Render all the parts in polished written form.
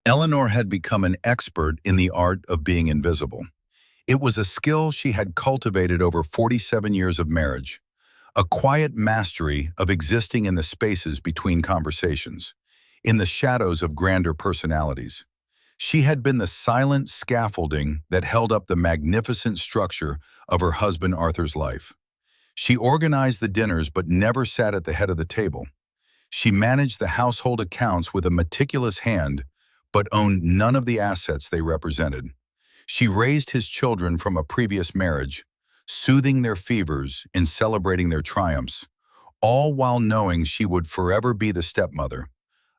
Eleanor had become an expert in the art of being invisible. It was a skill she had cultivated over 47 years of marriage, a quiet mastery of existing in the spaces between conversations, in the shadows of grander personalities. She had been the silent scaffolding that held up the magnificent structure of her husband Arthur's life. She organized the dinners but never sat at the head of the table. She managed the household accounts with a meticulous hand but owned none of the assets they represented. She raised his children from a previous marriage, soothing their fevers and celebrating their triumphs, all while knowing she would forever be the stepmother,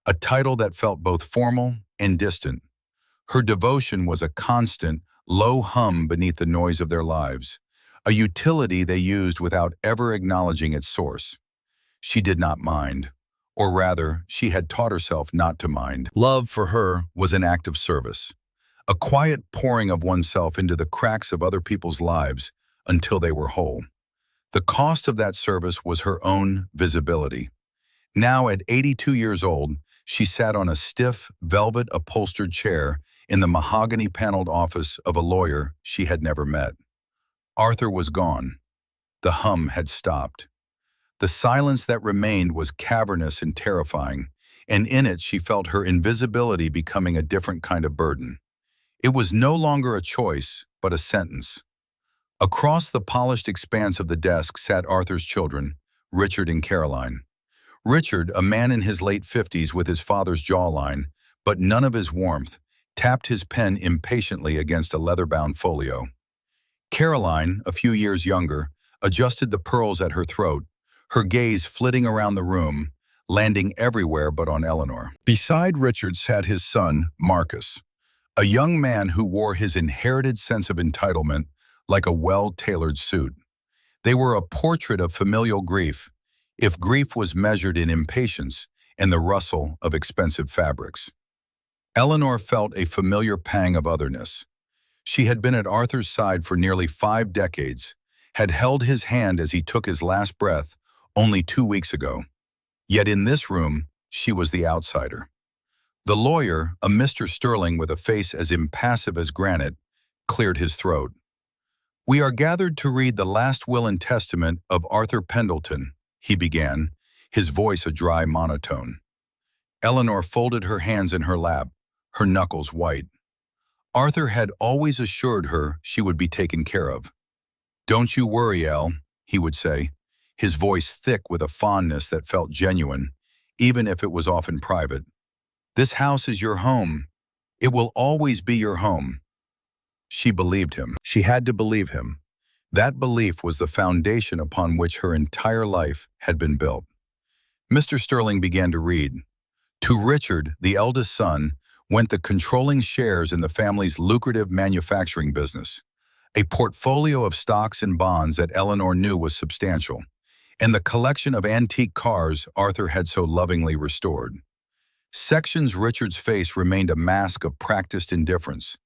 a title that felt both formal and distant. Her devotion was a constant, low hum beneath the noise of their lives, a utility they used without ever acknowledging its source. She did not mind, or rather, she had taught herself not to mind. Love for her was an act of service, a quiet pouring of oneself into the cracks of other people's lives until they were whole. The cost of that service was her own visibility. Now, at 82 years old, she sat on a stiff, velvet-upholstered chair in the mahogany-paneled office of a lawyer she had never met. Arthur was gone. The hum had stopped. The silence that remained was cavernous and terrifying, and in it she felt her invisibility becoming a different kind of burden. It was no longer a choice, but a sentence. Across the polished expanse of the desk sat Arthur's children, Richard and Caroline. Richard, a man in his late 50s with his father's jawline, but none of his warmth, tapped his pen impatiently against a leather-bound folio. Caroline, a few years younger, adjusted the pearls at her throat, her gaze flitting around the room, landing everywhere but on Eleanor. Beside Richard sat his son, Marcus, a young man who wore his inherited sense of entitlement like a well-tailored suit. They were a portrait of familial grief, if grief was measured in impatience and the rustle of expensive fabrics. Eleanor felt a familiar pang of otherness. She had been at Arthur's side for nearly 5 decades, had held his hand as he took his last breath only 2 weeks ago. Yet in this room, she was the outsider. The lawyer, a Mr. Sterling with a face as impassive as granite, cleared his throat. "We are gathered to read the last will and testament of Arthur Pendleton," he began, his voice a dry monotone. Eleanor folded her hands in her lap, her knuckles white. Arthur had always assured her she would be taken care of. "Don't you worry, Elle," he would say, his voice thick with a fondness that felt genuine, even if it was often private. "This house is your home. It will always be your home." She believed him. She had to believe him. That belief was the foundation upon which her entire life had been built. Mr. Sterling began to read. To Richard, the eldest son, went the controlling shares in the family's lucrative manufacturing business, a portfolio of stocks and bonds that Eleanor knew was substantial, and the collection of antique cars Arthur had so lovingly restored. Sections Richard's face remained a mask of practiced indifference,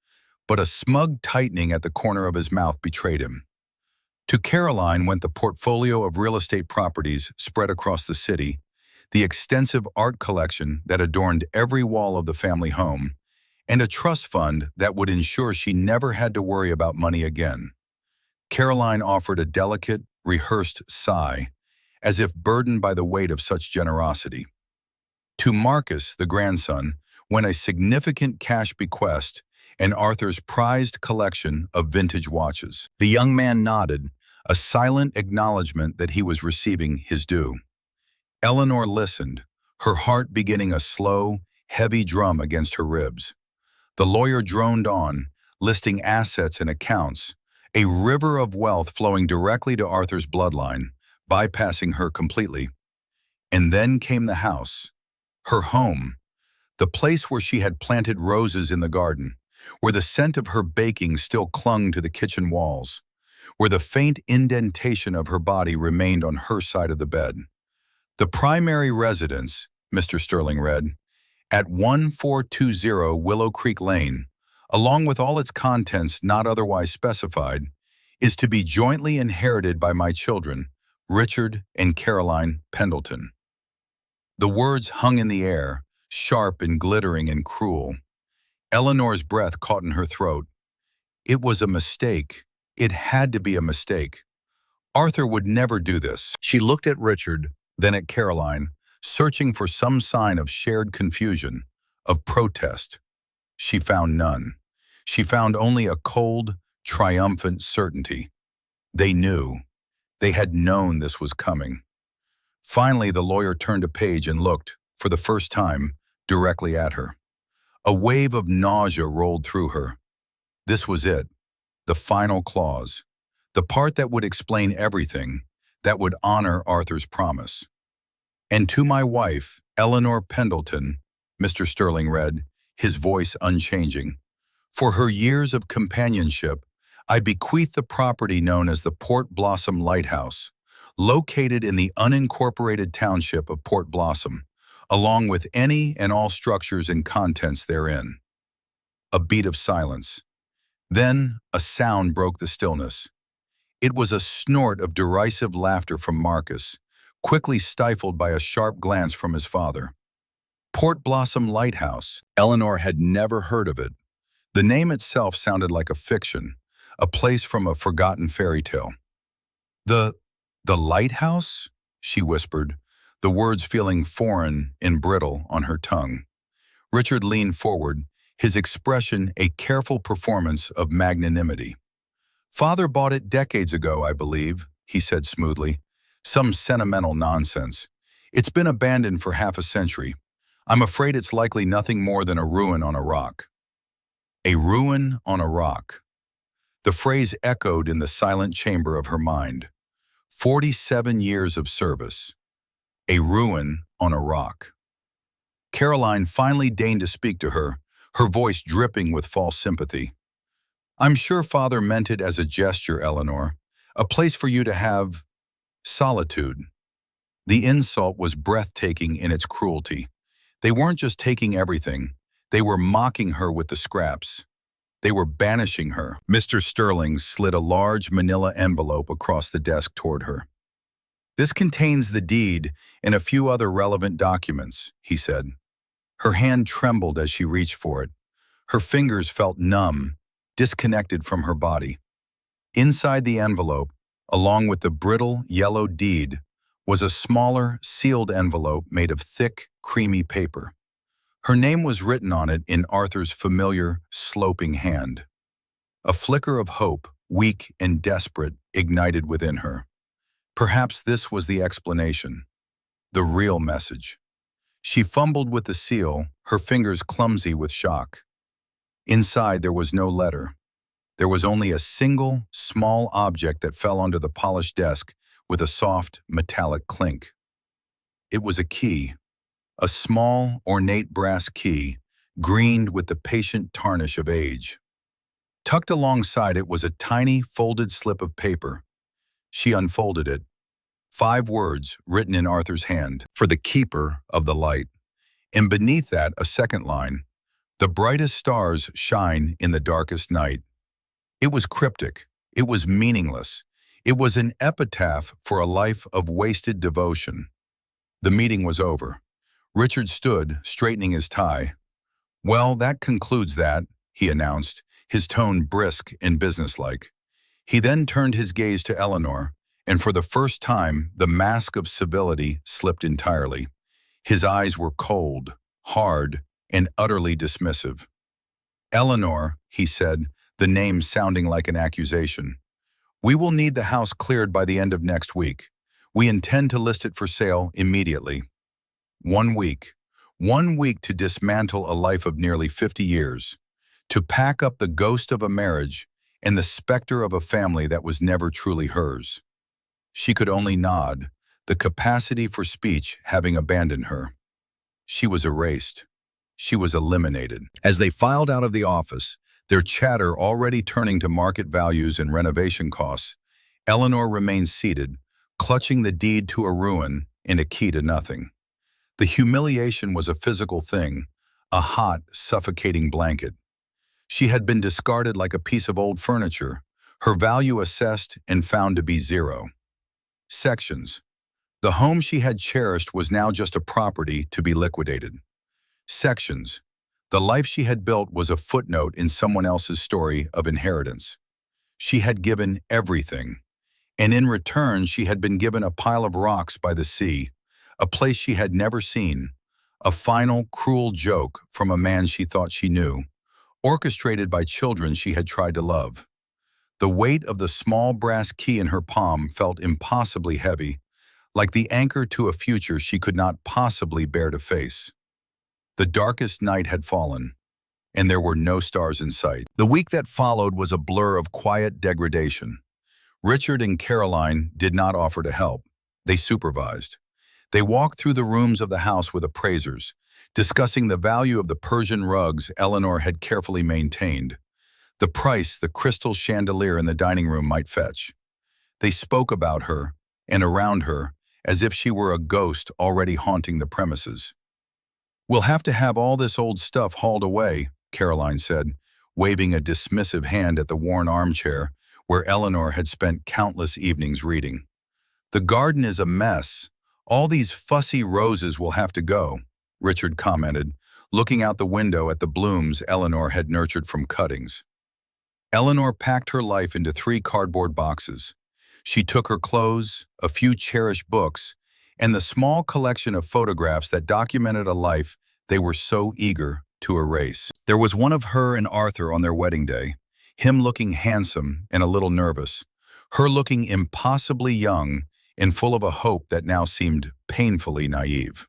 but a smug tightening at the corner of his mouth betrayed him. To Caroline went the portfolio of real estate properties spread across the city, the extensive art collection that adorned every wall of the family home, and a trust fund that would ensure she never had to worry about money again. Caroline offered a delicate, rehearsed sigh, as if burdened by the weight of such generosity. To Marcus, the grandson, went a significant cash bequest and Arthur's prized collection of vintage watches. The young man nodded, a silent acknowledgement that he was receiving his due. Eleanor listened, her heart beginning a slow, heavy drum against her ribs. The lawyer droned on, listing assets and accounts, a river of wealth flowing directly to Arthur's bloodline, bypassing her completely. And then came the house, her home, the place where she had planted roses in the garden, where the scent of her baking still clung to the kitchen walls, where the faint indentation of her body remained on her side of the bed. The primary residence, Mr. Sterling read, at 1420 Willow Creek Lane, along with all its contents not otherwise specified, is to be jointly inherited by my children, Richard and Caroline Pendleton. The words hung in the air, sharp and glittering and cruel. Eleanor's breath caught in her throat. It was a mistake. It had to be a mistake. Arthur would never do this. She looked at Richard, then at Caroline, searching for some sign of shared confusion, of protest. She found none. She found only a cold, triumphant certainty. They knew. They had known this was coming. Finally, the lawyer turned a page and looked, for the first time, directly at her. A wave of nausea rolled through her. This was it, the final clause, the part that would explain everything, that would honor Arthur's promise. "And to my wife, Eleanor Pendleton," Mr. Sterling read, his voice unchanging, "for her years of companionship, I bequeath the property known as the Port Blossom Lighthouse, located in the unincorporated township of Port Blossom, along with any and all structures and contents therein." A beat of silence. Then a sound broke the stillness. It was a snort of derisive laughter from Marcus, quickly stifled by a sharp glance from his father. Port Blossom Lighthouse. Eleanor had never heard of it. The name itself sounded like a fiction, a place from a forgotten fairy tale. The lighthouse?" she whispered, the words feeling foreign and brittle on her tongue. Richard leaned forward, his expression a careful performance of magnanimity. "Father bought it decades ago, I believe," he said smoothly. "Some sentimental nonsense. It's been abandoned for half a century. I'm afraid it's likely nothing more than a ruin on a rock." A ruin on a rock. The phrase echoed in the silent chamber of her mind. 47 years of service. A ruin on a rock. Caroline finally deigned to speak to her, her voice dripping with false sympathy. "I'm sure Father meant it as a gesture, Eleanor. A place for you to have solitude." The insult was breathtaking in its cruelty. They weren't just taking everything. They were mocking her with the scraps. They were banishing her. Mr. Sterling slid a large manila envelope across the desk toward her. "This contains the deed and a few other relevant documents," he said. Her hand trembled as she reached for it. Her fingers felt numb, disconnected from her body. Inside the envelope, along with the brittle yellow deed, was a smaller, sealed envelope made of thick, creamy paper. Her name was written on it in Arthur's familiar, sloping hand. A flicker of hope, weak and desperate, ignited within her. Perhaps this was the explanation, the real message. She fumbled with the seal, her fingers clumsy with shock. Inside there was no letter. There was only a single, small object that fell onto the polished desk with a soft, metallic clink. It was a key, a small, ornate brass key, greened with the patient tarnish of age. Tucked alongside it was a tiny, folded slip of paper. She unfolded it. 5 words written in Arthur's hand, "For the keeper of the light." And beneath that, a second line, "The brightest stars shine in the darkest night." It was cryptic. It was meaningless. It was an epitaph for a life of wasted devotion. The meeting was over. Richard stood, straightening his tie. "Well, that concludes that," he announced, his tone brisk and businesslike. He then turned his gaze to Eleanor, and for the first time, the mask of civility slipped entirely. His eyes were cold, hard, and utterly dismissive. "Eleanor," he said, the name sounding like an accusation, "we will need the house cleared by the end of next week. We intend to list it for sale immediately." 1 week. 1 week to dismantle a life of nearly 50 years. To pack up the ghost of a marriage and the specter of a family that was never truly hers. She could only nod, the capacity for speech having abandoned her. She was erased. She was eliminated. As they filed out of the office, their chatter already turning to market values and renovation costs, Eleanor remained seated, clutching the deed to a ruin and a key to nothing. The humiliation was a physical thing, a hot, suffocating blanket. She had been discarded like a piece of old furniture, her value assessed and found to be 0. Sections. The home she had cherished was now just a property to be liquidated. Sections. The life she had built was a footnote in someone else's story of inheritance. She had given everything, and in return she had been given a pile of rocks by the sea, a place she had never seen, a final, cruel joke from a man she thought she knew, orchestrated by children she had tried to love. The weight of the small brass key in her palm felt impossibly heavy, like the anchor to a future she could not possibly bear to face. The darkest night had fallen, and there were no stars in sight. The week that followed was a blur of quiet degradation. Richard and Caroline did not offer to help. They supervised. They walked through the rooms of the house with appraisers, discussing the value of the Persian rugs Eleanor had carefully maintained, the price the crystal chandelier in the dining room might fetch. They spoke about her and around her as if she were a ghost already haunting the premises. "We'll have to have all this old stuff hauled away," Caroline said, waving a dismissive hand at the worn armchair where Eleanor had spent countless evenings reading. "The garden is a mess. All these fussy roses will have to go," Richard commented, looking out the window at the blooms Eleanor had nurtured from cuttings. Eleanor packed her life into 3 cardboard boxes. She took her clothes, a few cherished books, and the small collection of photographs that documented a life they were so eager to erase. There was one of her and Arthur on their wedding day, him looking handsome and a little nervous, her looking impossibly young and full of a hope that now seemed painfully naive.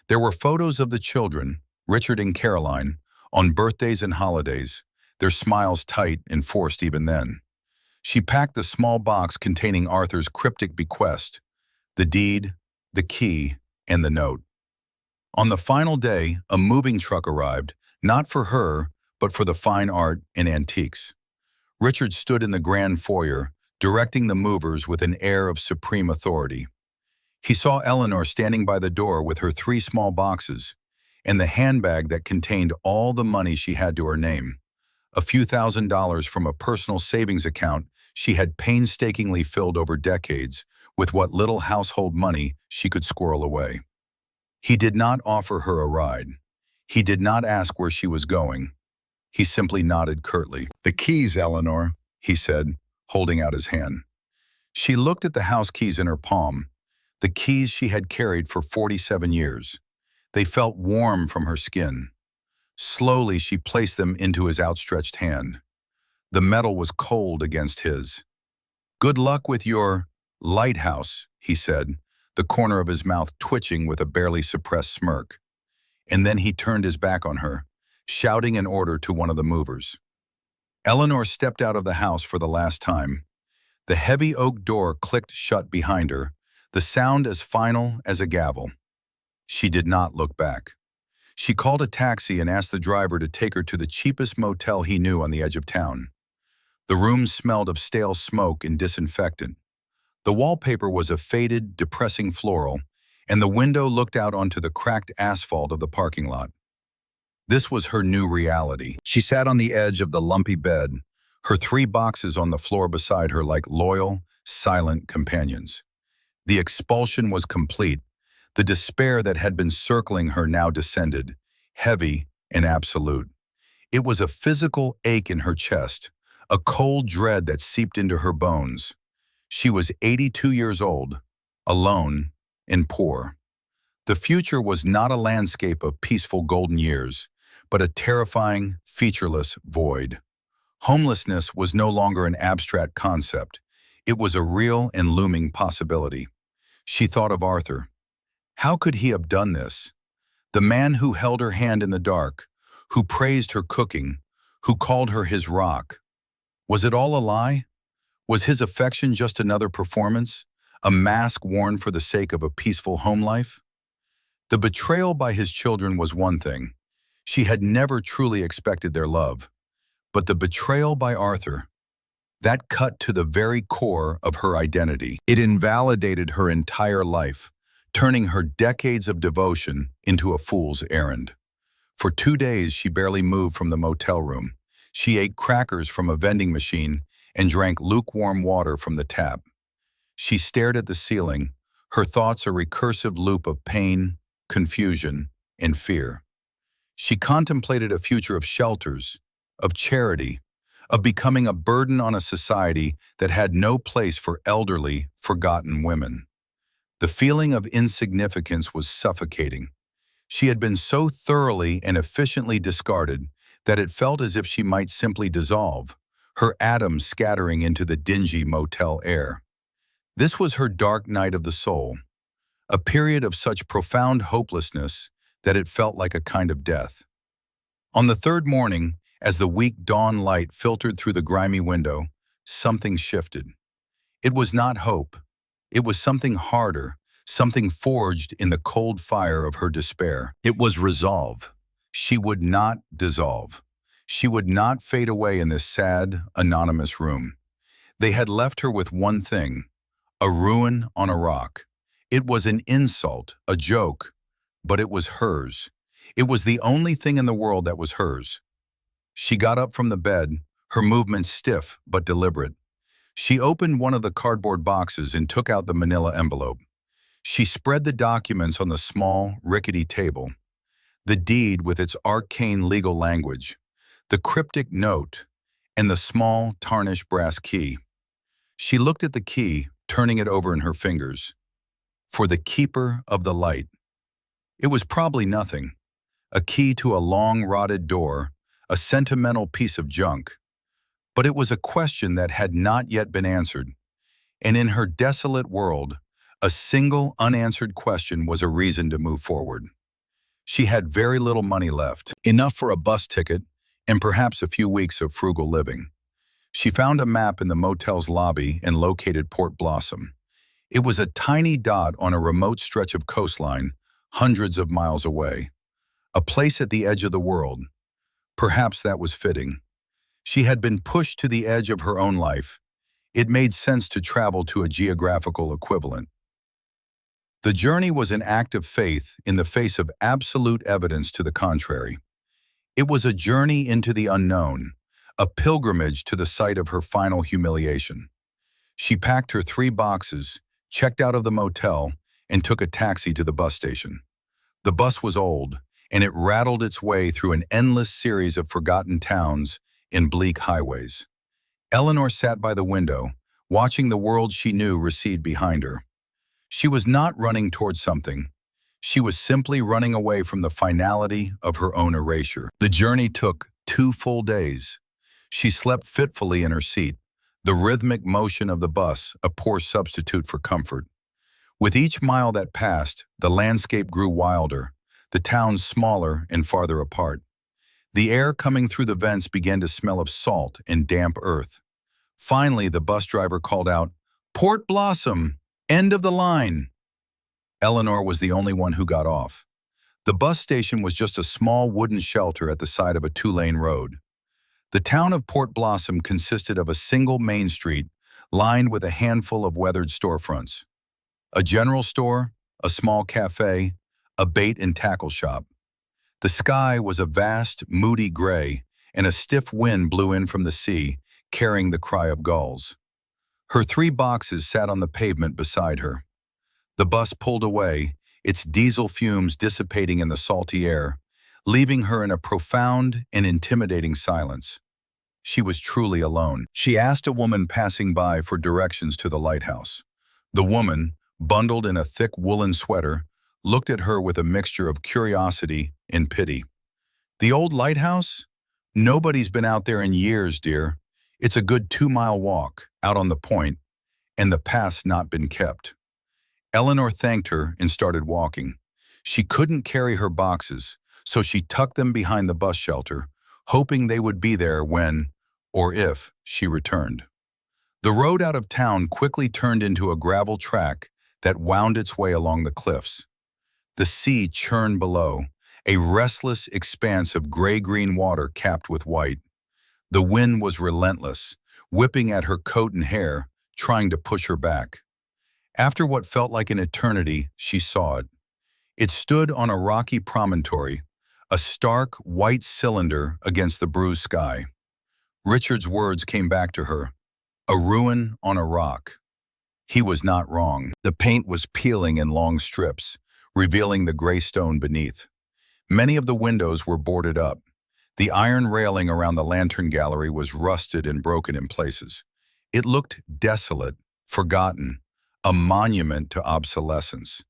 There were photos of the children, Richard and Caroline, on birthdays and holidays, their smiles tight and forced even then. She packed the small box containing Arthur's cryptic bequest, the deed, the key, and the note. On the final day, a moving truck arrived, not for her, but for the fine art and antiques. Richard stood in the grand foyer, directing the movers with an air of supreme authority. He saw Eleanor standing by the door with her 3 small boxes, and the handbag that contained all the money she had to her name, a few $1,000s from a personal savings account she had painstakingly filled over decades with what little household money she could squirrel away. He did not offer her a ride. He did not ask where she was going. He simply nodded curtly. "The keys, Eleanor," he said, holding out his hand. She looked at the house keys in her palm, the keys she had carried for 47 years. They felt warm from her skin. Slowly, she placed them into his outstretched hand. The metal was cold against his. "Good luck with your lighthouse," he said, the corner of his mouth twitching with a barely suppressed smirk. And then he turned his back on her, shouting an order to one of the movers. Eleanor stepped out of the house for the last time. The heavy oak door clicked shut behind her, the sound as final as a gavel. She did not look back. She called a taxi and asked the driver to take her to the cheapest motel he knew on the edge of town. The room smelled of stale smoke and disinfectant. The wallpaper was a faded, depressing floral, and the window looked out onto the cracked asphalt of the parking lot. This was her new reality. She sat on the edge of the lumpy bed, her 3 boxes on the floor beside her like loyal, silent companions. The expulsion was complete. The despair that had been circling her now descended, heavy and absolute. It was a physical ache in her chest, a cold dread that seeped into her bones. She was 82 years old, alone and poor. The future was not a landscape of peaceful golden years, but a terrifying, featureless void. Homelessness was no longer an abstract concept. It was a real and looming possibility. She thought of Arthur. How could he have done this? The man who held her hand in the dark, who praised her cooking, who called her his rock. Was it all a lie? Was his affection just another performance, a mask worn for the sake of a peaceful home life? The betrayal by his children was one thing. She had never truly expected their love. But the betrayal by Arthur, that cut to the very core of her identity. It invalidated her entire life, turning her decades of devotion into a fool's errand. For 2 days, she barely moved from the motel room. She ate crackers from a vending machine and drank lukewarm water from the tap. She stared at the ceiling, her thoughts a recursive loop of pain, confusion, and fear. She contemplated a future of shelters, of charity, of becoming a burden on a society that had no place for elderly, forgotten women. The feeling of insignificance was suffocating. She had been so thoroughly and efficiently discarded that it felt as if she might simply dissolve, her atoms scattering into the dingy motel air. This was her dark night of the soul, a period of such profound hopelessness that it felt like a kind of death. On the third morning, as the weak dawn light filtered through the grimy window, something shifted. It was not hope. It was something harder, something forged in the cold fire of her despair. It was resolve. She would not dissolve. She would not fade away in this sad, anonymous room. They had left her with one thing, a ruin on a rock. It was an insult, a joke, but it was hers. It was the only thing in the world that was hers. She got up from the bed, her movements stiff but deliberate. She opened one of the cardboard boxes and took out the manila envelope. She spread the documents on the small, rickety table. The deed with its arcane legal language, the cryptic note, and the small, tarnished brass key. She looked at the key, turning it over in her fingers. For the keeper of the light. It was probably nothing. A key to a long, rotted door, a sentimental piece of junk. But it was a question that had not yet been answered. And in her desolate world, a single unanswered question was a reason to move forward. She had very little money left, enough for a bus ticket and perhaps a few weeks of frugal living. She found a map in the motel's lobby and located Port Blossom. It was a tiny dot on a remote stretch of coastline, hundreds of miles away. A place at the edge of the world. Perhaps that was fitting. She had been pushed to the edge of her own life. It made sense to travel to a geographical equivalent. The journey was an act of faith in the face of absolute evidence to the contrary. It was a journey into the unknown, a pilgrimage to the site of her final humiliation. She packed her 3 boxes, checked out of the motel, and took a taxi to the bus station. The bus was old, and it rattled its way through an endless series of forgotten towns and bleak highways. Eleanor sat by the window, watching the world she knew recede behind her. She was not running towards something. She was simply running away from the finality of her own erasure. The journey took 2 full days. She slept fitfully in her seat, the rhythmic motion of the bus a poor substitute for comfort. With each mile that passed, the landscape grew wilder, the towns smaller and farther apart. The air coming through the vents began to smell of salt and damp earth. Finally, the bus driver called out, "Port Blossom, end of the line." Eleanor was the only one who got off. The bus station was just a small wooden shelter at the side of a 2-lane road. The town of Port Blossom consisted of a single main street lined with a handful of weathered storefronts. A general store, a small cafe, a bait and tackle shop. The sky was a vast, moody gray, and a stiff wind blew in from the sea, carrying the cry of gulls. Her 3 boxes sat on the pavement beside her. The bus pulled away, its diesel fumes dissipating in the salty air, leaving her in a profound and intimidating silence. She was truly alone. She asked a woman passing by for directions to the lighthouse. The woman, bundled in a thick woolen sweater, looked at her with a mixture of curiosity and pity. "The old lighthouse? Nobody's been out there in years, dear. It's a good 2-mile walk, out on the point, and the path's not been kept." Eleanor thanked her and started walking. She couldn't carry her boxes, so she tucked them behind the bus shelter, hoping they would be there when, or if, she returned. The road out of town quickly turned into a gravel track that wound its way along the cliffs. The sea churned below, a restless expanse of gray-green water capped with white. The wind was relentless, whipping at her coat and hair, trying to push her back. After what felt like an eternity, she saw it. It stood on a rocky promontory, a stark, white cylinder against the bruised sky. Richard's words came back to her. A ruin on a rock. He was not wrong. The paint was peeling in long strips, revealing the gray stone beneath. Many of the windows were boarded up. The iron railing around the lantern gallery was rusted and broken in places. It looked desolate, forgotten, a monument to obsolescence.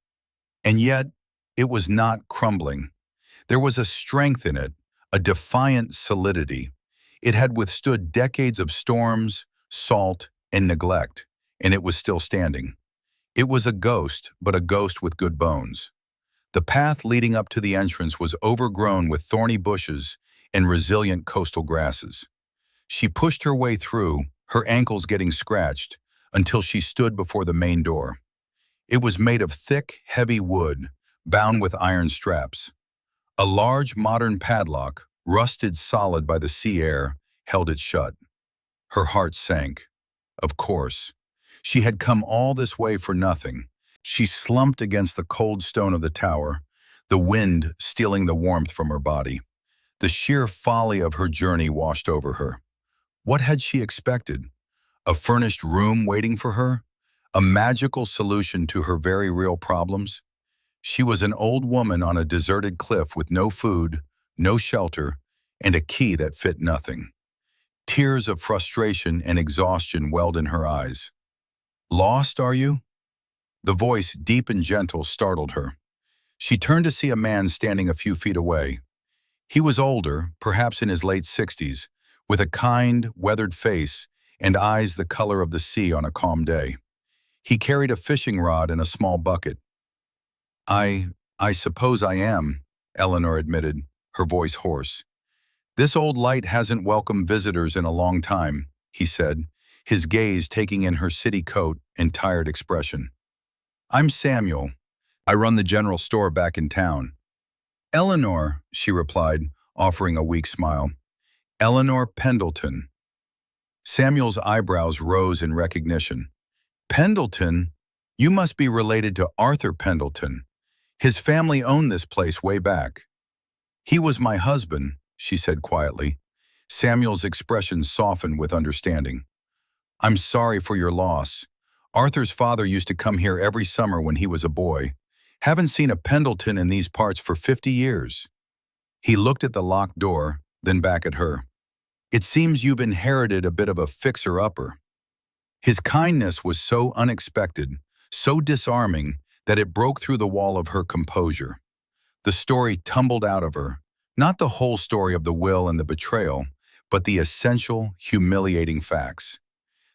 And yet, it was not crumbling. There was a strength in it, a defiant solidity. It had withstood decades of storms, salt, and neglect, and it was still standing. It was a ghost, but a ghost with good bones. The path leading up to the entrance was overgrown with thorny bushes and resilient coastal grasses. She pushed her way through, her ankles getting scratched, until she stood before the main door. It was made of thick, heavy wood, bound with iron straps. A large modern padlock, rusted solid by the sea air, held it shut. Her heart sank. Of course. She had come all this way for nothing. She slumped against the cold stone of the tower, the wind stealing the warmth from her body. The sheer folly of her journey washed over her. What had she expected? A furnished room waiting for her? A magical solution to her very real problems? She was an old woman on a deserted cliff with no food, no shelter, and a key that fit nothing. Tears of frustration and exhaustion welled in her eyes. "Lost, are you?" The voice, deep and gentle, startled her. She turned to see a man standing a few feet away. He was older, perhaps in his late 60s, with a kind, weathered face and eyes the color of the sea on a calm day. He carried a fishing rod and a small bucket. I suppose I am," Eleanor admitted, her voice hoarse. "This old light hasn't welcomed visitors in a long time," he said, his gaze taking in her city coat and tired expression. "I'm Samuel. I run the general store back in town." "Eleanor," she replied, offering a weak smile. "Eleanor Pendleton." Samuel's eyebrows rose in recognition. "Pendleton? You must be related to Arthur Pendleton. His family owned this place way back." "He was my husband," she said quietly. Samuel's expression softened with understanding. "I'm sorry for your loss. Arthur's father used to come here every summer when he was a boy. Haven't seen a Pendleton in these parts for 50 years. He looked at the locked door, then back at her. "It seems you've inherited a bit of a fixer-upper." His kindness was so unexpected, so disarming, that it broke through the wall of her composure. The story tumbled out of her, not the whole story of the will and the betrayal, but the essential, humiliating facts.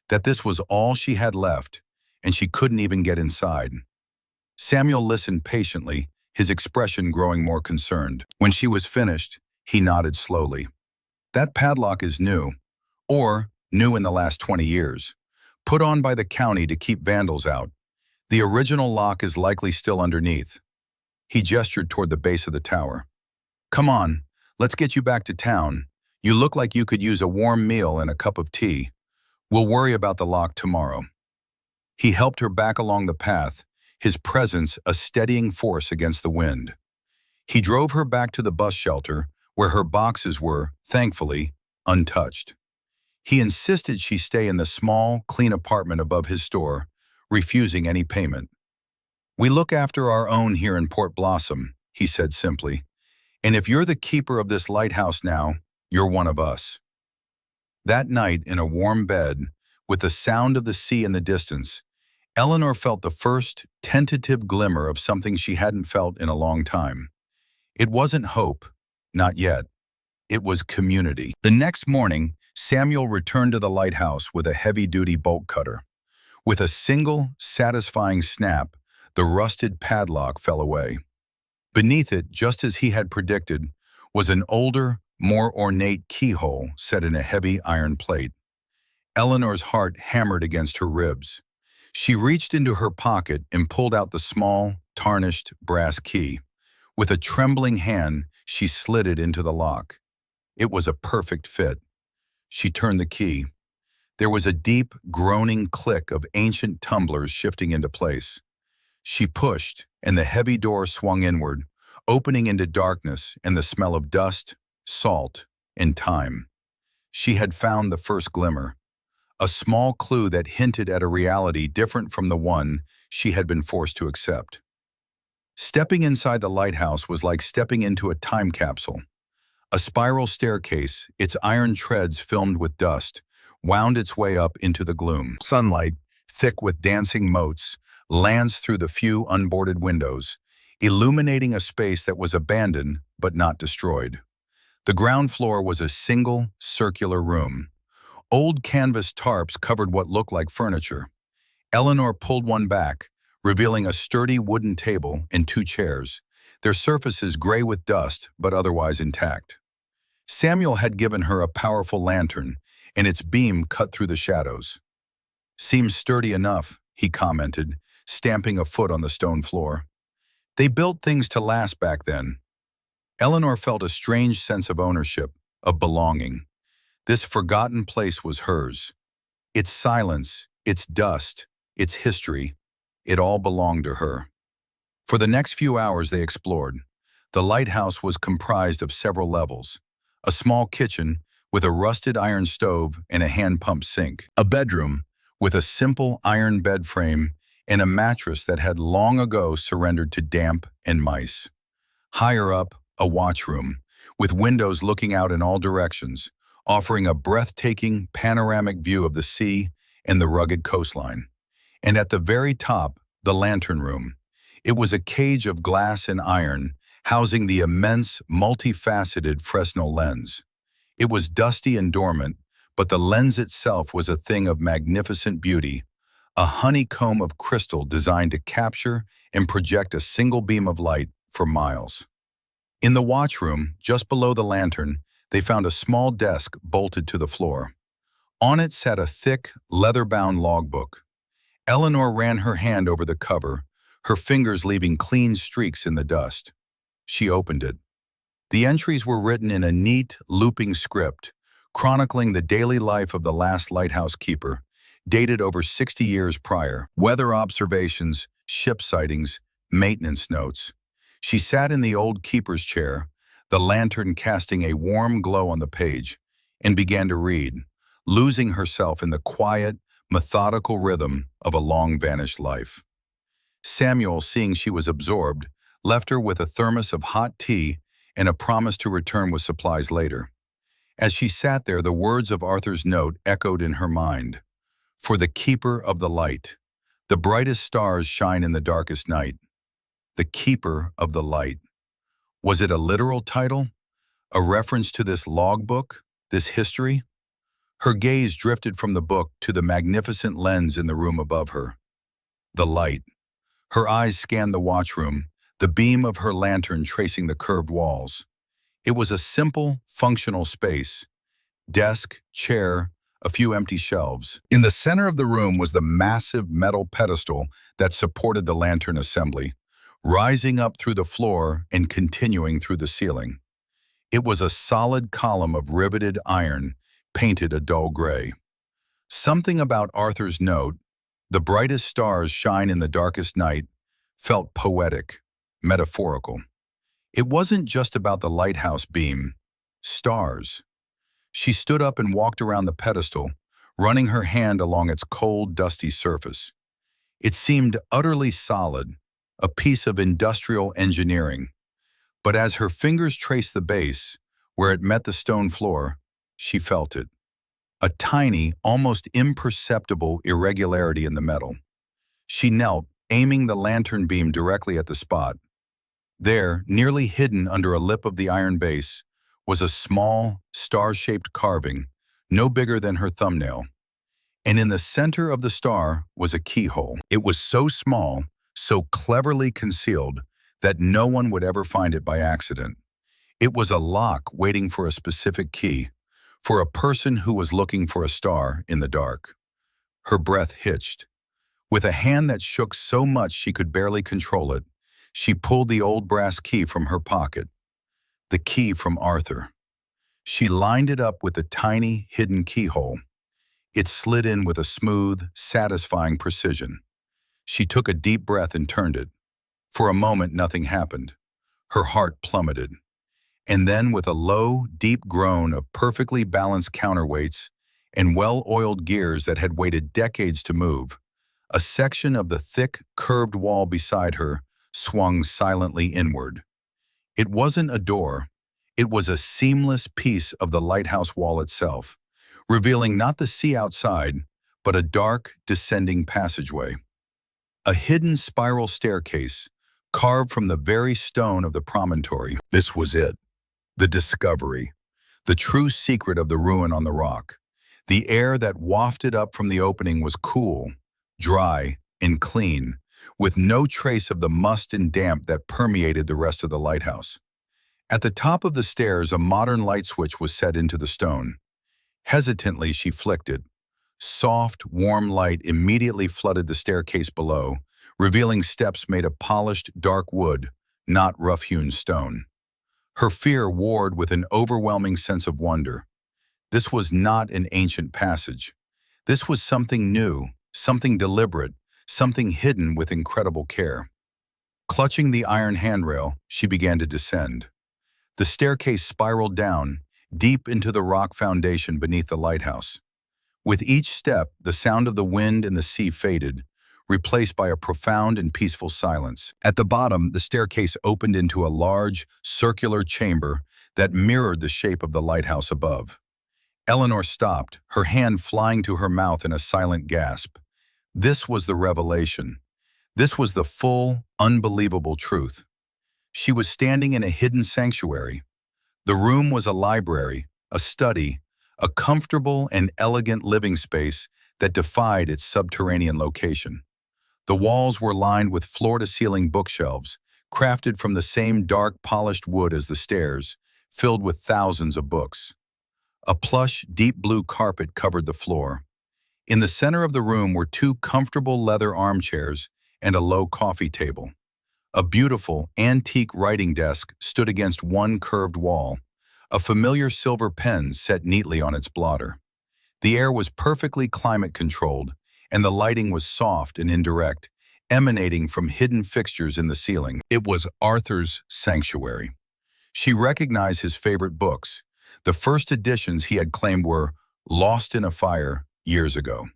That this was all she had left, and she couldn't even get inside. Samuel listened patiently, his expression growing more concerned. When she was finished, he nodded slowly. "That padlock is new, or new in the last 20 years, put on by the county to keep vandals out. The original lock is likely still underneath." He gestured toward the base of the tower. "Come on, let's get you back to town. You look like you could use a warm meal and a cup of tea. We'll worry about the lock tomorrow." He helped her back along the path, his presence a steadying force against the wind. He drove her back to the bus shelter, where her boxes were, thankfully, untouched. He insisted she stay in the small, clean apartment above his store, refusing any payment. "We look after our own here in Port Blossom," he said simply. "And if you're the keeper of this lighthouse now, you're one of us." That night, in a warm bed, with the sound of the sea in the distance, Eleanor felt the first tentative glimmer of something she hadn't felt in a long time. It wasn't hope, not yet. It was community. The next morning, Samuel returned to the lighthouse with a heavy-duty bolt cutter. With a single, satisfying snap, the rusted padlock fell away. Beneath it, just as he had predicted, was an older, more ornate keyhole set in a heavy iron plate. Eleanor's heart hammered against her ribs. She reached into her pocket and pulled out the small, tarnished brass key. With a trembling hand, she slid it into the lock. It was a perfect fit. She turned the key. There was a deep, groaning click of ancient tumblers shifting into place. She pushed, and the heavy door swung inward, opening into darkness and the smell of dust, salt, and time. She had found the first glimmer, a small clue that hinted at a reality different from the one she had been forced to accept. Stepping inside the lighthouse was like stepping into a time capsule. A spiral staircase, its iron treads filmed with dust, wound its way up into the gloom. Sunlight, thick with dancing motes, lands through the few unboarded windows, illuminating a space that was abandoned but not destroyed. The ground floor was a single, circular room. Old canvas tarps covered what looked like furniture. Eleanor pulled one back, revealing a sturdy wooden table and two chairs, their surfaces gray with dust but otherwise intact. Samuel had given her a powerful lantern, and its beam cut through the shadows. "Seems sturdy enough," he commented, stamping a foot on the stone floor. They built things to last back then. Eleanor felt a strange sense of ownership, of belonging. This forgotten place was hers. Its silence, its dust, its history, it all belonged to her. For the next few hours they explored. The lighthouse was comprised of several levels. A small kitchen with a rusted iron stove and a hand-pump sink. A bedroom with a simple iron bed frame and a mattress that had long ago surrendered to damp and mice. Higher up, a watchroom with windows looking out in all directions, offering a breathtaking panoramic view of the sea and the rugged coastline. And at the very top, the lantern room. It was a cage of glass and iron, housing the immense, multifaceted Fresnel lens. It was dusty and dormant, but the lens itself was a thing of magnificent beauty, a honeycomb of crystal designed to capture and project a single beam of light for miles. In the watchroom, just below the lantern, they found a small desk bolted to the floor. On it sat a thick, leather-bound logbook. Eleanor ran her hand over the cover, her fingers leaving clean streaks in the dust. She opened it. The entries were written in a neat, looping script, chronicling the daily life of the last lighthouse keeper, dated over 60 years prior. Weather observations, ship sightings, maintenance notes. She sat in the old keeper's chair, the lantern casting a warm glow on the page, and began to read, losing herself in the quiet, methodical rhythm of a long-vanished life. Samuel, seeing she was absorbed, left her with a thermos of hot tea and a promise to return with supplies later. As she sat there, the words of Arthur's note echoed in her mind. "For the keeper of the light. The brightest stars shine in the darkest night." The keeper of the light. Was it a literal title? A reference to this logbook? This history? Her gaze drifted from the book to the magnificent lens in the room above her. The light. Her eyes scanned the watchroom, the beam of her lantern tracing the curved walls. It was a simple, functional space. Desk, chair, a few empty shelves. In the center of the room was the massive metal pedestal that supported the lantern assembly, rising up through the floor and continuing through the ceiling. It was a solid column of riveted iron, painted a dull gray. Something about Arthur's note, "The brightest stars shine in the darkest night," felt poetic, metaphorical. It wasn't just about the lighthouse beam. Stars. She stood up and walked around the pedestal, running her hand along its cold, dusty surface. It seemed utterly solid, a piece of industrial engineering. But as her fingers traced the base, where it met the stone floor, she felt it. A tiny, almost imperceptible irregularity in the metal. She knelt, aiming the lantern beam directly at the spot. There, nearly hidden under a lip of the iron base, was a small, star-shaped carving, no bigger than her thumbnail. And in the center of the star was a keyhole. It was so small, so cleverly concealed, that no one would ever find it by accident. It was a lock waiting for a specific key, for a person who was looking for a star in the dark. Her breath hitched. With a hand that shook so much she could barely control it, she pulled the old brass key from her pocket. The key from Arthur. She lined it up with the tiny, hidden keyhole. It slid in with a smooth, satisfying precision. She took a deep breath and turned it. For a moment, nothing happened. Her heart plummeted. And then, with a low, deep groan of perfectly balanced counterweights and well-oiled gears that had waited decades to move, a section of the thick, curved wall beside her swung silently inward. It wasn't a door, it was a seamless piece of the lighthouse wall itself, revealing not the sea outside, but a dark, descending passageway. A hidden spiral staircase, carved from the very stone of the promontory. This was it, the discovery, the true secret of the ruin on the rock. The air that wafted up from the opening was cool, dry, and clean, with no trace of the must and damp that permeated the rest of the lighthouse. At the top of the stairs, a modern light switch was set into the stone. Hesitantly, she flicked it. Soft, warm light immediately flooded the staircase below, revealing steps made of polished, dark wood, not rough-hewn stone. Her fear warred with an overwhelming sense of wonder. This was not an ancient passage. This was something new, something deliberate, something hidden with incredible care. Clutching the iron handrail, she began to descend. The staircase spiraled down, deep into the rock foundation beneath the lighthouse. With each step, the sound of the wind and the sea faded, replaced by a profound and peaceful silence. At the bottom, the staircase opened into a large, circular chamber that mirrored the shape of the lighthouse above. Eleanor stopped, her hand flying to her mouth in a silent gasp. This was the revelation. This was the full, unbelievable truth. She was standing in a hidden sanctuary. The room was a library, a study, a comfortable and elegant living space that defied its subterranean location. The walls were lined with floor-to-ceiling bookshelves, crafted from the same dark, polished wood as the stairs, filled with thousands of books. A plush, deep blue carpet covered the floor. In the center of the room were two comfortable leather armchairs and a low coffee table. A beautiful, antique writing desk stood against one curved wall, a familiar silver pen set neatly on its blotter. The air was perfectly climate-controlled, and the lighting was soft and indirect, emanating from hidden fixtures in the ceiling. It was Arthur's sanctuary. She recognized his favorite books. The first editions he had claimed were lost in a fire years ago.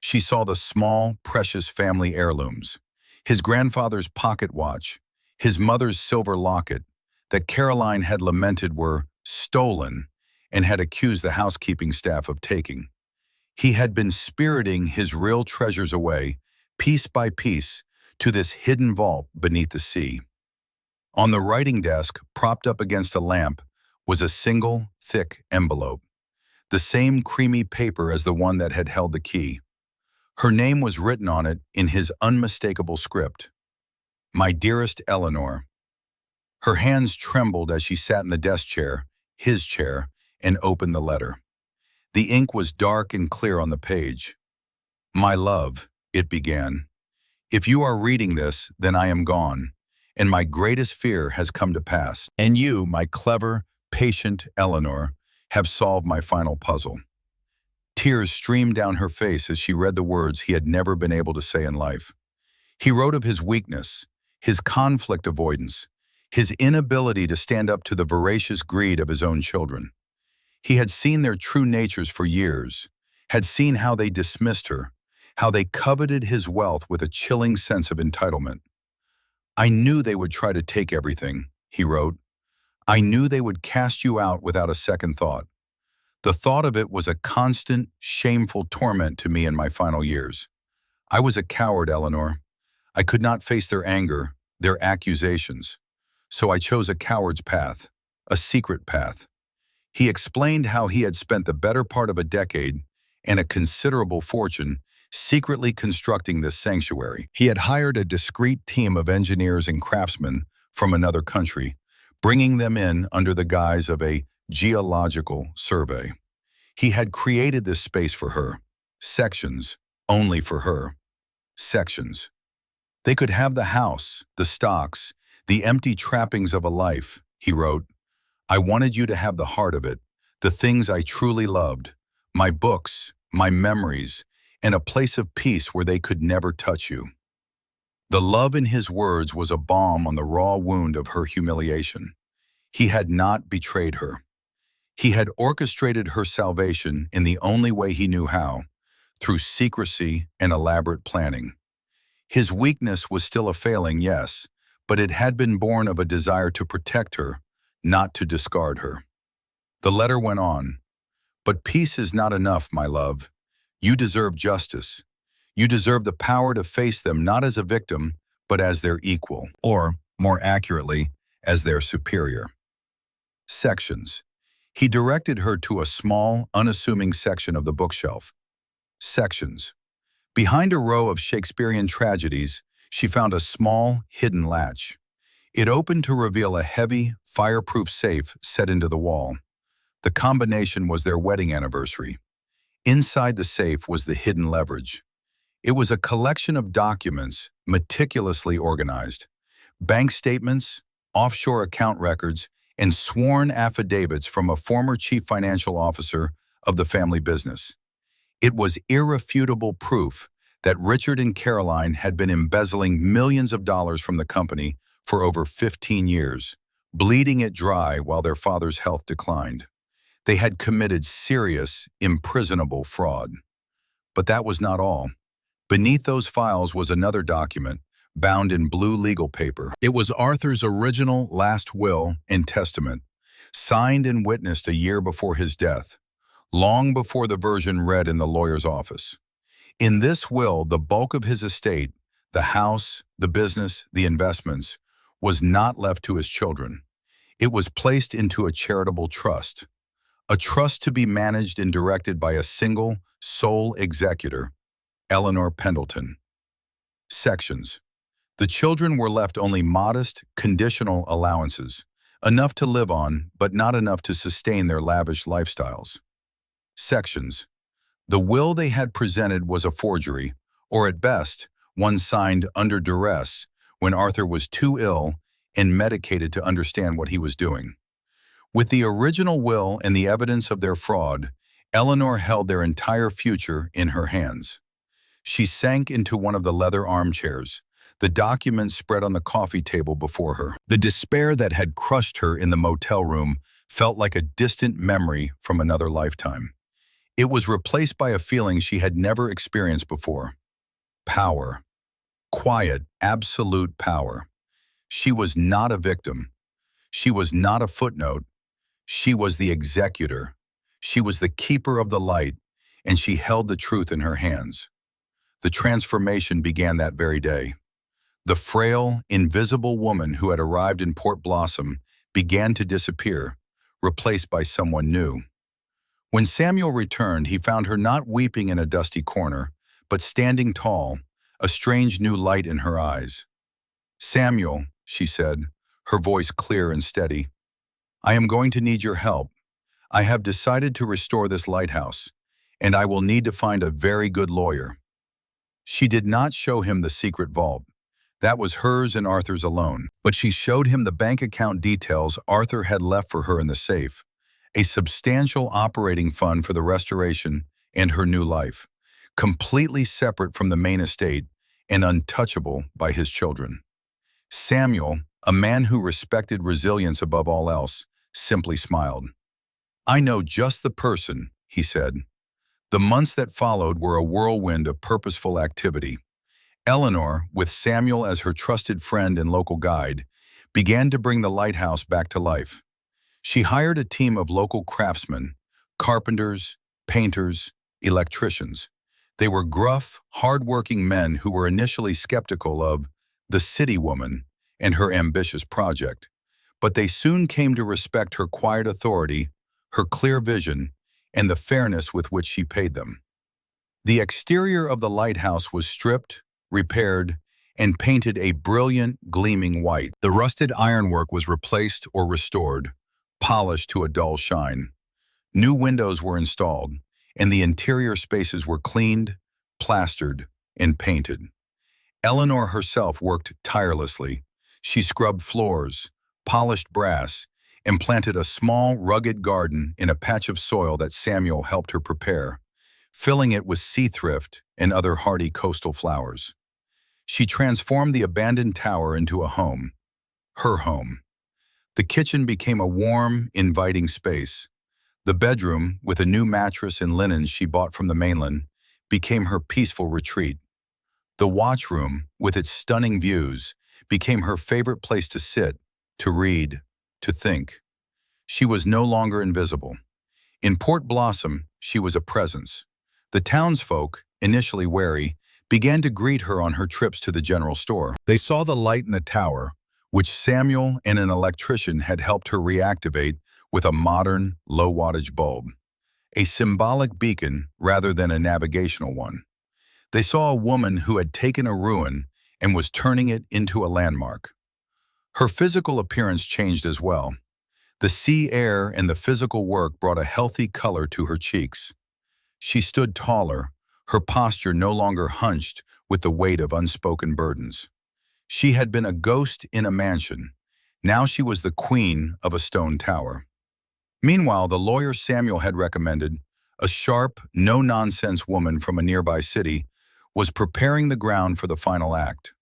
She saw the small, precious family heirlooms, his grandfather's pocket watch, his mother's silver locket, that Caroline had lamented were stolen and had accused the housekeeping staff of taking. He had been spiriting his real treasures away, piece by piece, to this hidden vault beneath the sea. On the writing desk, propped up against a lamp, was a single, thick envelope, the same creamy paper as the one that had held the key. Her name was written on it in his unmistakable script. "My dearest Eleanor." Her hands trembled as she sat in the desk chair, his chair, and opened the letter. The ink was dark and clear on the page. "My love," it began. "If you are reading this, then I am gone, and my greatest fear has come to pass. And you, my clever, patient Eleanor, have solved my final puzzle." Tears streamed down her face as she read the words he had never been able to say in life. He wrote of his weakness, his conflict avoidance, his inability to stand up to the voracious greed of his own children. He had seen their true natures for years, had seen how they dismissed her, how they coveted his wealth with a chilling sense of entitlement. "I knew they would try to take everything," he wrote. "I knew they would cast you out without a second thought. The thought of it was a constant, shameful torment to me in my final years. I was a coward, Eleanor. I could not face their anger, their accusations. So I chose a coward's path, a secret path." He explained how he had spent the better part of a decade and a considerable fortune secretly constructing this sanctuary. He had hired a discreet team of engineers and craftsmen from another country, bringing them in under the guise of a geological survey. He had created this space for her, sections, only for her, sections. They could have the house, the stocks, the empty trappings of a life, he wrote. "I wanted you to have the heart of it, the things I truly loved, my books, my memories, and a place of peace where they could never touch you." The love in his words was a balm on the raw wound of her humiliation. He had not betrayed her. He had orchestrated her salvation in the only way he knew how, through secrecy and elaborate planning. His weakness was still a failing, yes, but it had been born of a desire to protect her, not to discard her. The letter went on, "But peace is not enough, my love. You deserve justice. You deserve the power to face them not as a victim, but as their equal, or, more accurately, as their superior." Sections. He directed her to a small, unassuming section of the bookshelf. Sections. Behind a row of Shakespearean tragedies, she found a small, hidden latch. It opened to reveal a heavy, fireproof safe set into the wall. The combination was their wedding anniversary. Inside the safe was the hidden leverage. It was a collection of documents, meticulously organized. Bank statements, offshore account records, and sworn affidavits from a former chief financial officer of the family business. It was irrefutable proof that Richard and Caroline had been embezzling millions of dollars from the company for over 15 years, bleeding it dry while their father's health declined. They had committed serious, imprisonable fraud. But that was not all. Beneath those files was another document, bound in blue legal paper. It was Arthur's original last will and testament, signed and witnessed a year before his death, long before the version read in the lawyer's office. In this will, the bulk of his estate, the house, the business, the investments, was not left to his children. It was placed into a charitable trust, a trust to be managed and directed by a single, sole executor, Eleanor Pendleton. Sections. The children were left only modest, conditional allowances, enough to live on, but not enough to sustain their lavish lifestyles. Sections. The will they had presented was a forgery, or at best, one signed under duress when Arthur was too ill and medicated to understand what he was doing. With the original will and the evidence of their fraud, Eleanor held their entire future in her hands. She sank into one of the leather armchairs, the documents spread on the coffee table before her. The despair that had crushed her in the motel room felt like a distant memory from another lifetime. It was replaced by a feeling she had never experienced before. Power. Quiet, absolute power. She was not a victim. She was not a footnote. She was the executor. She was the keeper of the light, and she held the truth in her hands. The transformation began that very day. The frail, invisible woman who had arrived in Port Blossom began to disappear, replaced by someone new. When Samuel returned, he found her not weeping in a dusty corner, but standing tall, a strange new light in her eyes. "Samuel," she said, her voice clear and steady, "I am going to need your help. I have decided to restore this lighthouse, and I will need to find a very good lawyer." She did not show him the secret vault. That was hers and Arthur's alone. But she showed him the bank account details Arthur had left for her in the safe, a substantial operating fund for the restoration and her new life, completely separate from the main estate and untouchable by his children. Samuel, a man who respected resilience above all else, simply smiled. "I know just the person," he said. The months that followed were a whirlwind of purposeful activity. Eleanor, with Samuel as her trusted friend and local guide, began to bring the lighthouse back to life. She hired a team of local craftsmen, carpenters, painters, electricians. They were gruff, hard-working men who were initially skeptical of the city woman and her ambitious project, but they soon came to respect her quiet authority, her clear vision, and the fairness with which she paid them. The exterior of the lighthouse was stripped, repaired, and painted a brilliant, gleaming white. The rusted ironwork was replaced or restored, polished to a dull shine. New windows were installed, and the interior spaces were cleaned, plastered, and painted. Eleanor herself worked tirelessly. She scrubbed floors, polished brass, and planted a small, rugged garden in a patch of soil that Samuel helped her prepare, filling it with sea thrift and other hardy coastal flowers. She transformed the abandoned tower into a home, her home. The kitchen became a warm, inviting space. The bedroom, with a new mattress and linens she bought from the mainland, became her peaceful retreat. The watchroom, with its stunning views, became her favorite place to sit, to read, to think. She was no longer invisible. In Port Blossom, she was a presence. The townsfolk, initially wary, began to greet her on her trips to the general store. They saw the light in the tower, which Samuel and an electrician had helped her reactivate with a modern, low-wattage bulb, a symbolic beacon rather than a navigational one. They saw a woman who had taken a ruin and was turning it into a landmark. Her physical appearance changed as well. The sea air and the physical work brought a healthy color to her cheeks. She stood taller, her posture no longer hunched with the weight of unspoken burdens. She had been a ghost in a mansion. Now she was the queen of a stone tower. Meanwhile, the lawyer Samuel had recommended, a sharp, no-nonsense woman from a nearby city, was preparing the ground for the final act.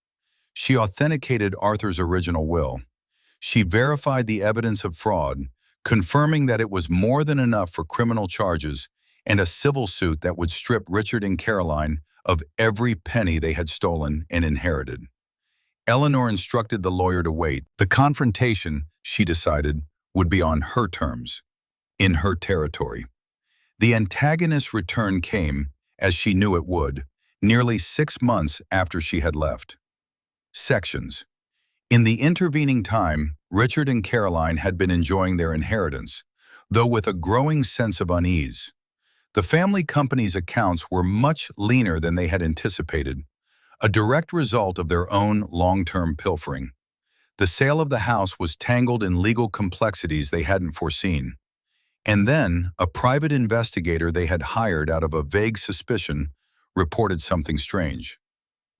She authenticated Arthur's original will. She verified the evidence of fraud, confirming that it was more than enough for criminal charges and a civil suit that would strip Richard and Caroline of every penny they had stolen and inherited. Eleanor instructed the lawyer to wait. The confrontation, she decided, would be on her terms, in her territory. The antagonist's return came, as she knew it would, nearly 6 months after she had left. Sections. In the intervening time, Richard and Caroline had been enjoying their inheritance, though with a growing sense of unease. The family company's accounts were much leaner than they had anticipated, a direct result of their own long-term pilfering. The sale of the house was tangled in legal complexities they hadn't foreseen. And then, a private investigator they had hired out of a vague suspicion reported something strange.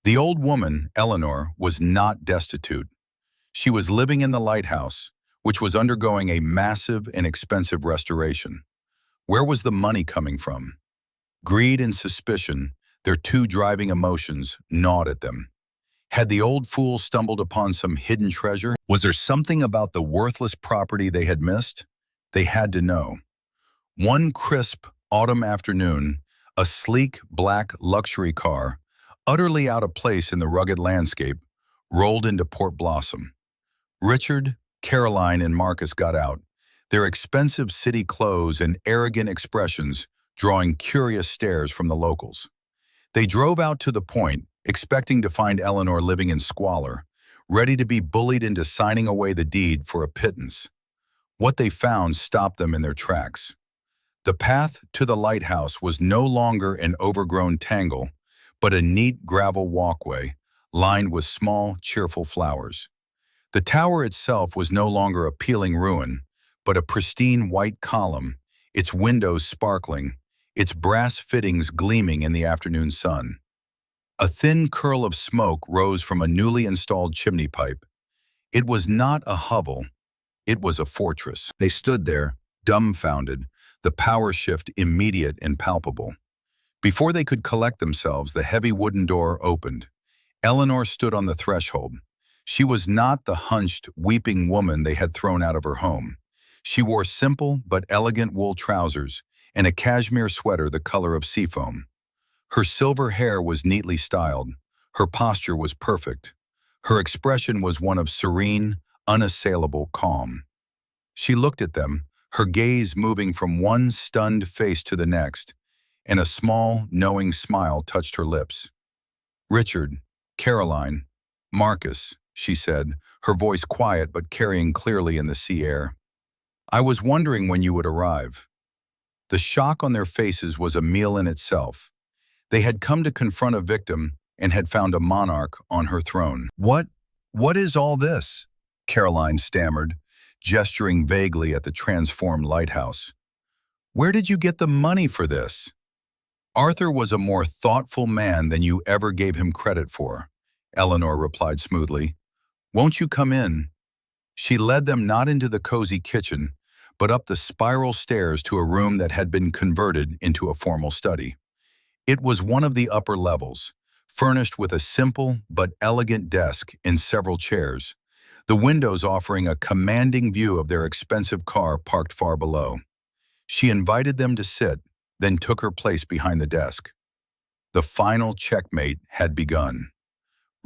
The old woman, Eleanor, was not destitute. She was living in the lighthouse, which was undergoing a massive and expensive restoration. Where was the money coming from? Greed and suspicion, their two driving emotions, gnawed at them. Had the old fool stumbled upon some hidden treasure? Was there something about the worthless property they had missed? They had to know. One crisp autumn afternoon, a sleek black luxury car, utterly out of place in the rugged landscape, rolled into Port Blossom. Richard, Caroline, and Marcus got out, their expensive city clothes and arrogant expressions drawing curious stares from the locals. They drove out to the point, expecting to find Eleanor living in squalor, ready to be bullied into signing away the deed for a pittance. What they found stopped them in their tracks. The path to the lighthouse was no longer an overgrown tangle, but a neat gravel walkway, lined with small, cheerful flowers. The tower itself was no longer a peeling ruin, but a pristine white column, its windows sparkling, its brass fittings gleaming in the afternoon sun. A thin curl of smoke rose from a newly installed chimney pipe. It was not a hovel, it was a fortress. They stood there, dumbfounded, the power shift immediate and palpable. Before they could collect themselves, the heavy wooden door opened. Eleanor stood on the threshold. She was not the hunched, weeping woman they had thrown out of her home. She wore simple but elegant wool trousers and a cashmere sweater the color of seafoam. Her silver hair was neatly styled. Her posture was perfect. Her expression was one of serene, unassailable calm. She looked at them, her gaze moving from one stunned face to the next, and a small, knowing smile touched her lips. "Richard, Caroline, Marcus," she said, her voice quiet but carrying clearly in the sea air. "I was wondering when you would arrive." The shock on their faces was a meal in itself. They had come to confront a victim and had found a monarch on her throne. What is all this?" Caroline stammered, gesturing vaguely at the transformed lighthouse. "Where did you get the money for this?" "Arthur was a more thoughtful man than you ever gave him credit for," Eleanor replied smoothly. "Won't you come in?" She led them not into the cozy kitchen, but up the spiral stairs to a room that had been converted into a formal study. It was one of the upper levels, furnished with a simple but elegant desk and several chairs, the windows offering a commanding view of their expensive car parked far below. She invited them to sit, then took her place behind the desk. The final checkmate had begun.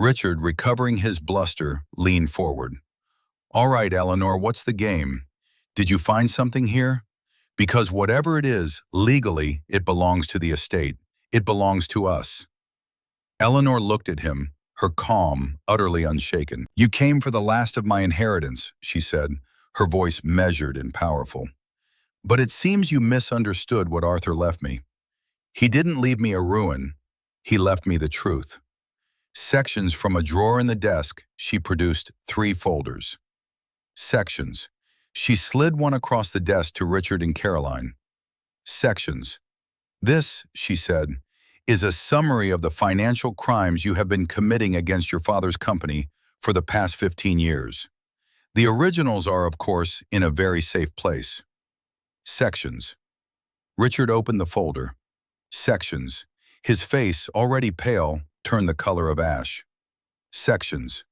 Richard, recovering his bluster, leaned forward. All right, Eleanor, what's the game? Did you find something here? Because whatever it is, legally, it belongs to the estate. It belongs to us. Eleanor looked at him, her calm, utterly unshaken. You came for the last of my inheritance, she said, her voice measured and powerful. But it seems you misunderstood what Arthur left me. He didn't leave me a ruin. He left me the truth. Sections from a drawer in the desk, she produced 3 folders. Sections. She slid one across the desk to Richard and Caroline. Sections. This, she said, is a summary of the financial crimes you have been committing against your father's company for the past 15 years. The originals are, of course, in a very safe place. Sections. Richard opened the folder. Sections. His face, already pale, turned the color of ash. Sections.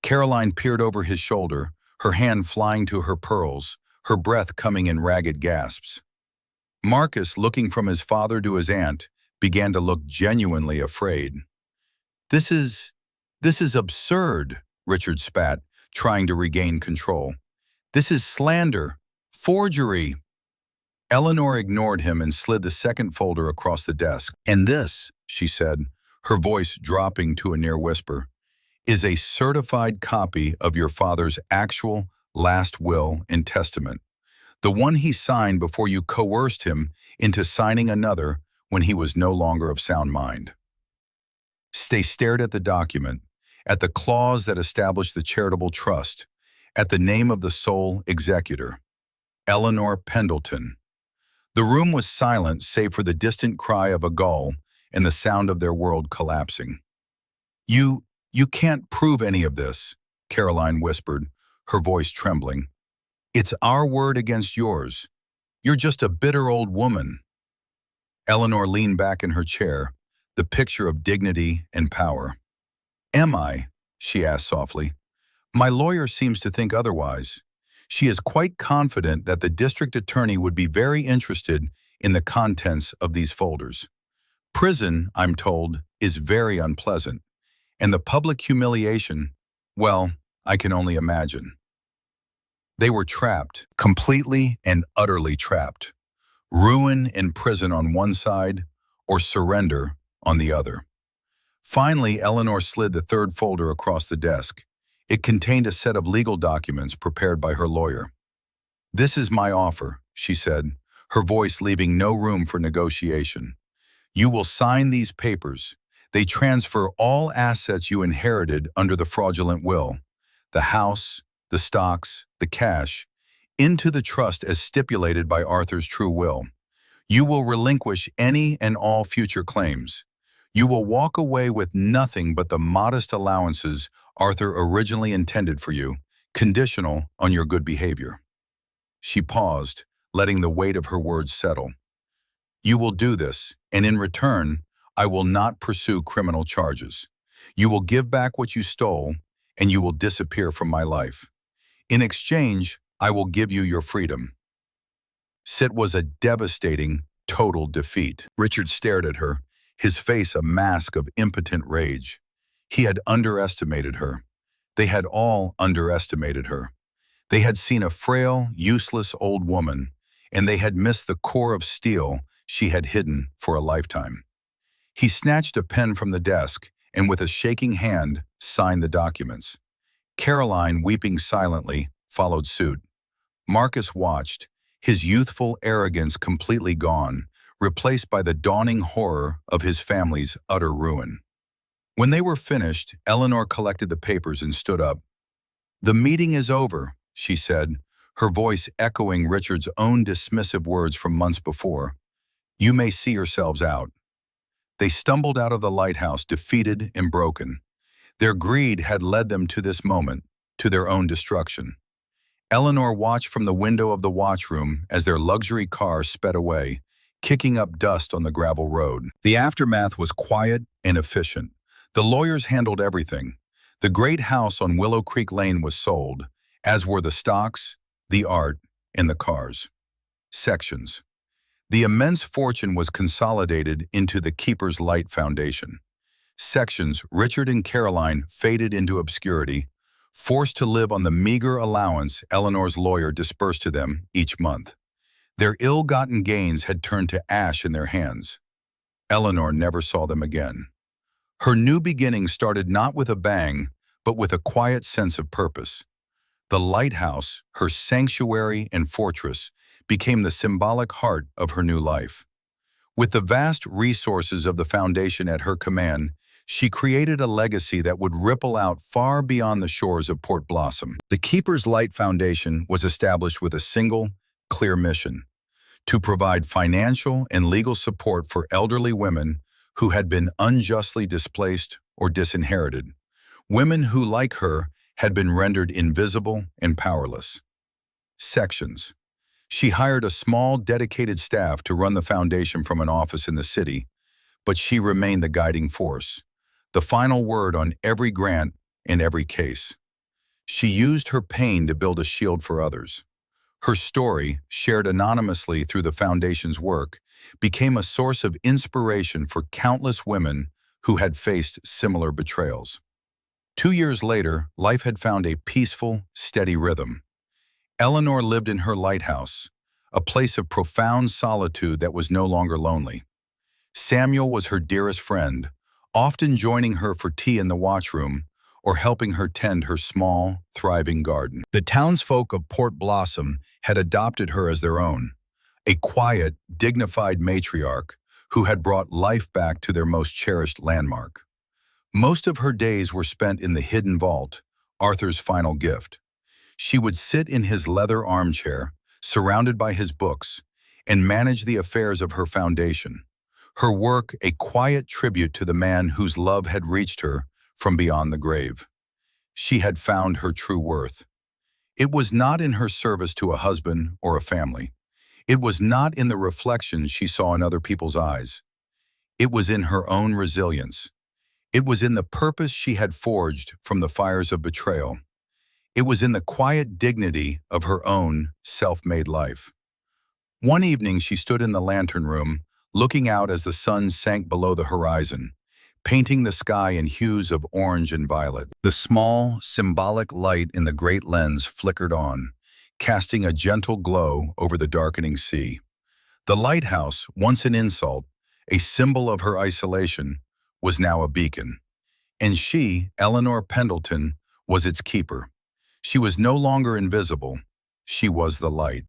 Caroline peered over his shoulder, her hand flying to her pearls, her breath coming in ragged gasps. Marcus, looking from his father to his aunt, began to look genuinely afraid. This is absurd, Richard spat, trying to regain control. This is slander, forgery. Eleanor ignored him and slid the second folder across the desk. And this, she said, her voice dropping to a near whisper, is a certified copy of your father's actual last will and testament, the one he signed before you coerced him into signing another when he was no longer of sound mind. They stared at the document, at the clause that established the charitable trust, at the name of the sole executor, Eleanor Pendleton. The room was silent save for the distant cry of a gull and the sound of their world collapsing. You can't prove any of this, Caroline whispered, her voice trembling. It's our word against yours. You're just a bitter old woman. Eleanor leaned back in her chair, the picture of dignity and power. Am I? She asked softly. My lawyer seems to think otherwise. She is quite confident that the district attorney would be very interested in the contents of these folders. Prison, I'm told, is very unpleasant, and the public humiliation, well, I can only imagine. They were trapped, completely and utterly trapped. Ruin and prison on one side, or surrender on the other. Finally, Eleanor slid the third folder across the desk. It contained a set of legal documents prepared by her lawyer. This is my offer, she said, her voice leaving no room for negotiation. You will sign these papers. They transfer all assets you inherited under the fraudulent will, the house, the stocks, the cash, into the trust as stipulated by Arthur's true will. You will relinquish any and all future claims. You will walk away with nothing but the modest allowances Arthur originally intended for you, conditional on your good behavior. She paused, letting the weight of her words settle. You will do this, and in return, I will not pursue criminal charges. You will give back what you stole, and you will disappear from my life. In exchange, I will give you your freedom. It was a devastating, total defeat. Richard stared at her, his face a mask of impotent rage. He had underestimated her. They had all underestimated her. They had seen a frail, useless old woman, and they had missed the core of steel she had hidden for a lifetime. He snatched a pen from the desk and with a shaking hand signed the documents. Caroline, weeping silently, followed suit. Marcus watched, his youthful arrogance completely gone, replaced by the dawning horror of his family's utter ruin. When they were finished, Eleanor collected the papers and stood up. The meeting is over, she said, her voice echoing Richard's own dismissive words from months before. You may see yourselves out. They stumbled out of the lighthouse, defeated and broken. Their greed had led them to this moment, to their own destruction. Eleanor watched from the window of the watchroom as their luxury car sped away, kicking up dust on the gravel road. The aftermath was quiet and efficient. The lawyers handled everything. The great house on Willow Creek Lane was sold, as were the stocks, the art, and the cars. Sections. The immense fortune was consolidated into the Keeper's Light Foundation. Sections, Richard and Caroline faded into obscurity, forced to live on the meager allowance Eleanor's lawyer dispersed to them each month. Their ill-gotten gains had turned to ash in their hands. Eleanor never saw them again. Her new beginning started not with a bang, but with a quiet sense of purpose. The lighthouse, her sanctuary and fortress, became the symbolic heart of her new life. With the vast resources of the foundation at her command, she created a legacy that would ripple out far beyond the shores of Port Blossom. The Keeper's Light Foundation was established with a single, clear mission: to provide financial and legal support for elderly women who had been unjustly displaced or disinherited, women who, like her, had been rendered invisible and powerless. Sections. She hired a small, dedicated staff to run the foundation from an office in the city, but she remained the guiding force, the final word on every grant and every case. She used her pain to build a shield for others. Her story, shared anonymously through the foundation's work, became a source of inspiration for countless women who had faced similar betrayals. 2 years later, life had found a peaceful, steady rhythm. Eleanor lived in her lighthouse, a place of profound solitude that was no longer lonely. Samuel was her dearest friend, often joining her for tea in the watchroom or helping her tend her small, thriving garden. The townsfolk of Port Blossom had adopted her as their own, a quiet, dignified matriarch who had brought life back to their most cherished landmark. Most of her days were spent in the hidden vault, Arthur's final gift. She would sit in his leather armchair, surrounded by his books, and manage the affairs of her foundation. Her work a quiet tribute to the man whose love had reached her from beyond the grave. She had found her true worth. It was not in her service to a husband or a family. It was not in the reflections she saw in other people's eyes. It was in her own resilience. It was in the purpose she had forged from the fires of betrayal. It was in the quiet dignity of her own self-made life. One evening she stood in the lantern room, looking out as the sun sank below the horizon, painting the sky in hues of orange and violet. The small, symbolic light in the great lens flickered on, casting a gentle glow over the darkening sea. The lighthouse, once an insult, a symbol of her isolation, was now a beacon. And she, Eleanor Pendleton, was its keeper. She was no longer invisible. She was the light.